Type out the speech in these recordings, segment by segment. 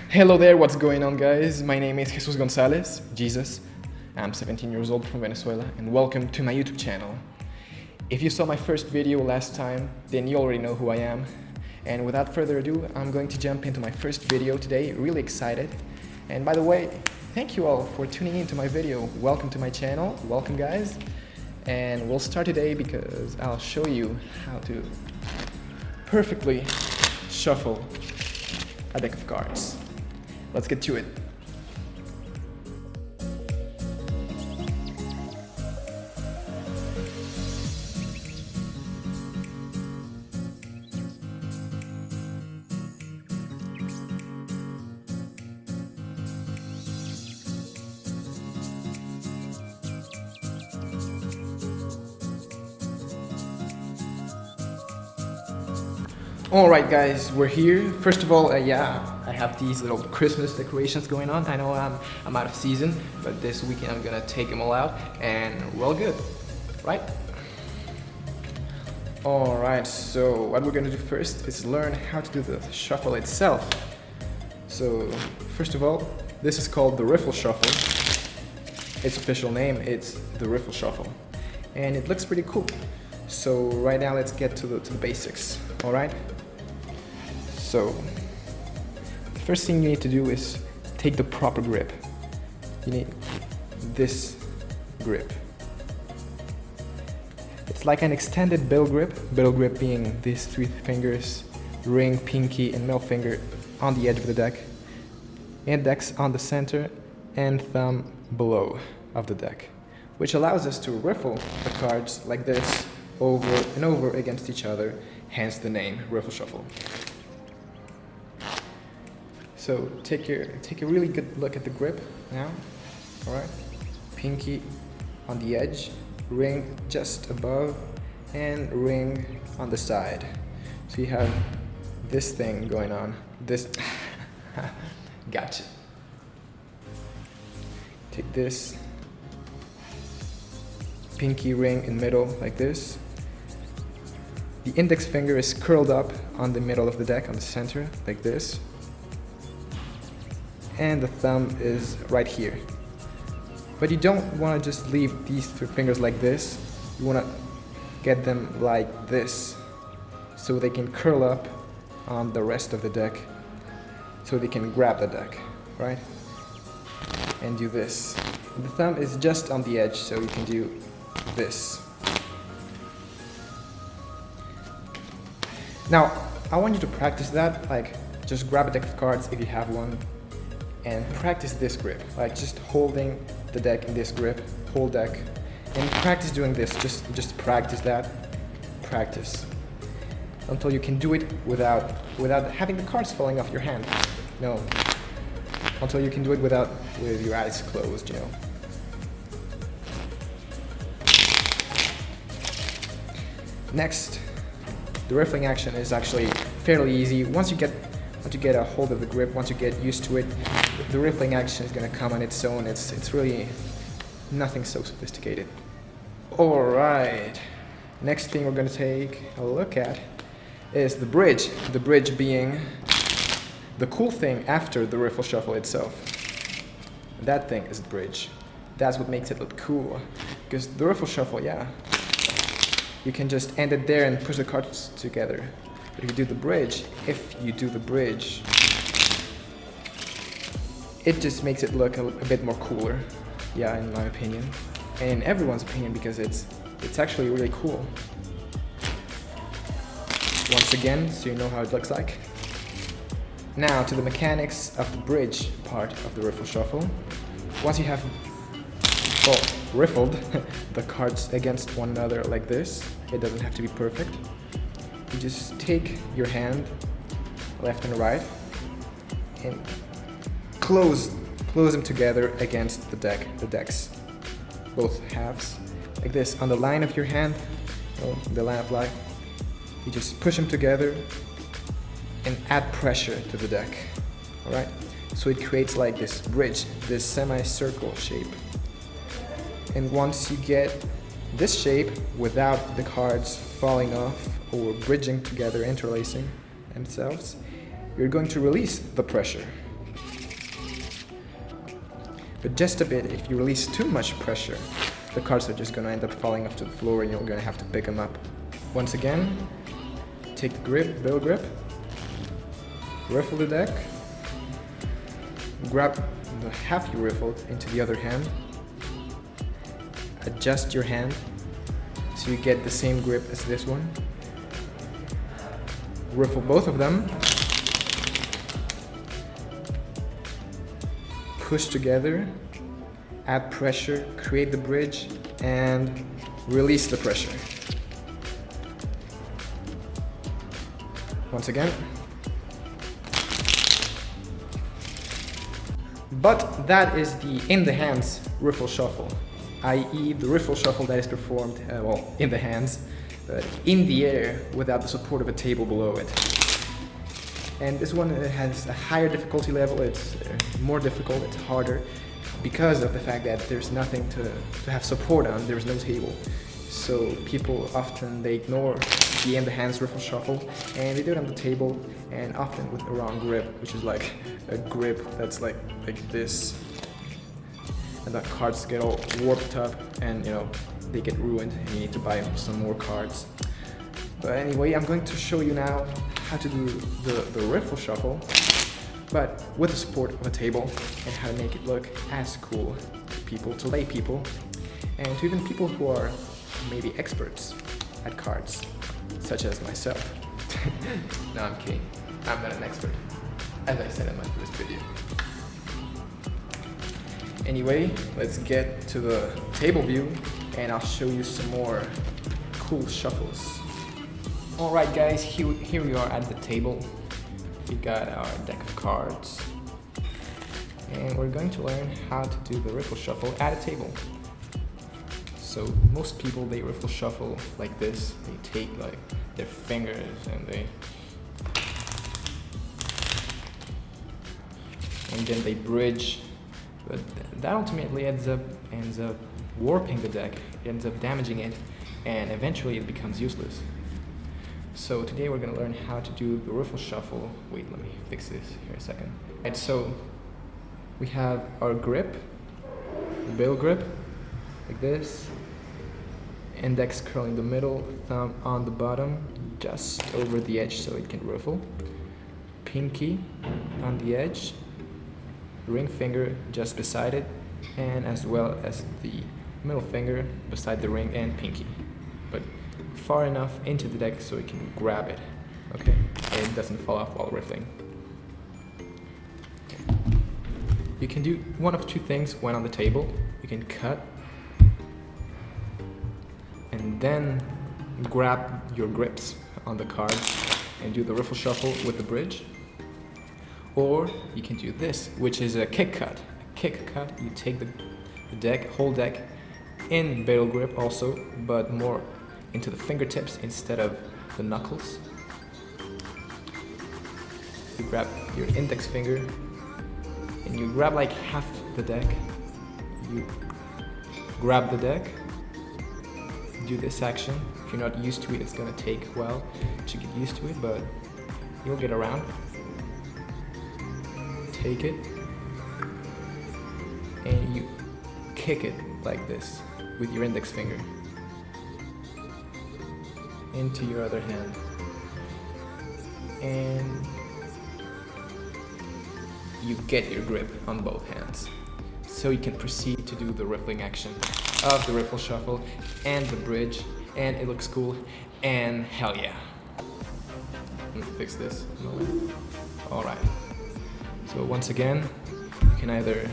Hello there, what's going on, guys? My name is Jesus Gonzalez, Jesus. I'm 17 years old from Venezuela, and welcome to my YouTube channel. If you saw my first video last time, then you already know who I am. And without further ado, I'm going to jump into my first video today, really excited. And by the way, thank you all for tuning in to my video. Welcome to my channel, welcome guys. And we'll start today because I'll show you how to perfectly shuffle a deck of cards. Let's get to it. Alright guys, we're here. First of all, I have these little Christmas decorations going on. I know I'm out of season, but this weekend I'm gonna take them all out and we're all good, right? Alright, so what we're gonna do first is learn how to do the shuffle itself. So, first of all, this is called the Riffle Shuffle. Its official name, it's the Riffle Shuffle. And it looks pretty cool. So right now let's get to the basics, alright? So, the first thing you need to do is take the proper grip. You need this grip. It's like an extended bill grip being these three fingers, ring, pinky, and middle finger on the edge of the deck, index on the center, and thumb below of the deck, which allows us to riffle the cards like this over and over against each other, hence the name Riffle Shuffle. So take a really good look at the grip now. Alright. Pinky on the edge, ring just above, and ring on the side. So you have this thing going on. This gotcha. Take this pinky ring in middle like this. The index finger is curled up on the middle of the deck, on the center, like this. And the thumb is right here. But you don't want to just leave these three fingers like this. You want to get them like this, so they can curl up on the rest of the deck, so they can grab the deck, right? And do this. The thumb is just on the edge, so you can do this. Now, I want you to practice that, like just grab a deck of cards if you have one and practice this grip, like just holding the deck in this grip, whole deck, and practice doing this, just practice that, practice until you can do it without having the cards falling off your hand. No, until you can do it with your eyes closed, you know. Next, the riffling action is actually fairly easy. Once you get a hold of the grip, once you get used to it, the riffling action is going to come on its own. It's really nothing so sophisticated. Alright, next thing we're going to take a look at is the bridge. The bridge being the cool thing after the Riffle Shuffle itself. That thing is the bridge. That's what makes it look cool. Because the Riffle Shuffle, yeah, you can just end it there and push the cards together. But if you do the bridge, it just makes it look a bit more cooler, yeah, in my opinion, and in everyone's opinion, because it's actually really cool. Once again, so you know how it looks like. Now to the mechanics of the bridge part of the Riffle Shuffle. Once you have riffled the cards against one another like this, it doesn't have to be perfect. You just take your hand, left and right, and close them together against the decks, both halves, like this, on the line of your hand, the line of life. You just push them together and add pressure to the deck, alright? So it creates like this bridge, this semicircle shape. And once you get this shape without the cards falling off or bridging together, interlacing themselves, you're going to release the pressure. but just a bit. If you release too much pressure, the cards are just gonna end up falling off to the floor and you're gonna have to pick them up. Once again, take the grip, barrel grip, riffle the deck, grab the half you riffled into the other hand, adjust your hand so you get the same grip as this one, riffle both of them, push together, add pressure, create the bridge, and release the pressure. Once again. But that is the in the hands riffle shuffle, i.e. the riffle shuffle that is performed, well, in the hands, but in the air without the support of a table below it. And this one has a higher difficulty level, it's more difficult, it's harder, because of the fact that there's nothing to have support on, there's no table. So people often, they ignore the in the hands riffle shuffle and they do it on the table, and often with the wrong grip, which is like a grip that's like this, and the cards get all warped up and you know they get ruined and you need to buy some more cards. But anyway, I'm going to show you now how to do the riffle shuffle, but with the support of a table, and how to make it look as cool to people, to lay people, and to even people who are maybe experts at cards, such as myself. No, I'm kidding. I'm not an expert, as I said in my first video. Anyway, let's get to the table view, and I'll show you some more cool shuffles. Alright guys, here we are at the table. We got our deck of cards, and we're going to learn how to do the riffle shuffle at a table. So most people, they riffle shuffle like this. They take like their fingers and then they bridge, but that ultimately ends up warping the deck, ends up damaging it, and eventually it becomes useless. So today we're going to learn how to do the riffle shuffle. Wait, let me fix this here a second. And so we have our grip, the barrel grip, like this, index curl in the middle, thumb on the bottom, just over the edge so it can riffle, pinky on the edge, ring finger just beside it, and as well as the middle finger beside the ring and pinky, but far enough into the deck so you can grab it, okay, and it doesn't fall off while riffling. You can do one of two things when on the table. You can cut and then grab your grips on the cards and do the riffle shuffle with the bridge, or you can do this, which is a kick cut. A kick cut, you take the deck, whole deck in barrel grip also, but more into the fingertips instead of the knuckles. You grab your index finger and you grab like half the deck. You grab the deck, do this action. If you're not used to it, it's gonna take a while to get used to it, but you'll get around. Take it and you kick it like this with your index finger into your other hand, and you get your grip on both hands, so you can proceed to do the riffling action of the riffle shuffle and the bridge, and it looks cool, and hell yeah. Let me fix this. Alright, so once again, you can either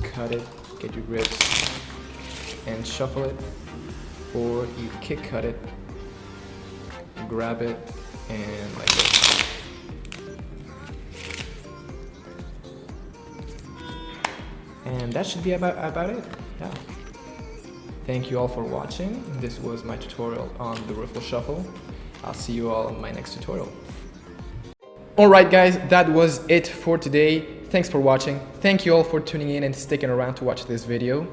cut it, get your grips and shuffle it, or you kick cut it, grab it, and like this. And that should be about it. Yeah. Thank you all for watching. This was my tutorial on the riffle shuffle. I'll see you all in my next tutorial. Alright guys, that was it for today. Thanks for watching. Thank you all for tuning in and sticking around to watch this video.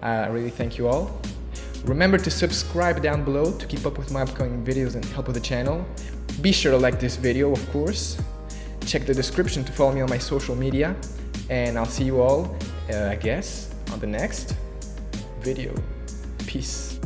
I really thank you all. Remember to subscribe down below to keep up with my upcoming videos and help with the channel. Be sure to like this video, of course. Check the description to follow me on my social media. And I'll see you all I guess on the next video. Peace.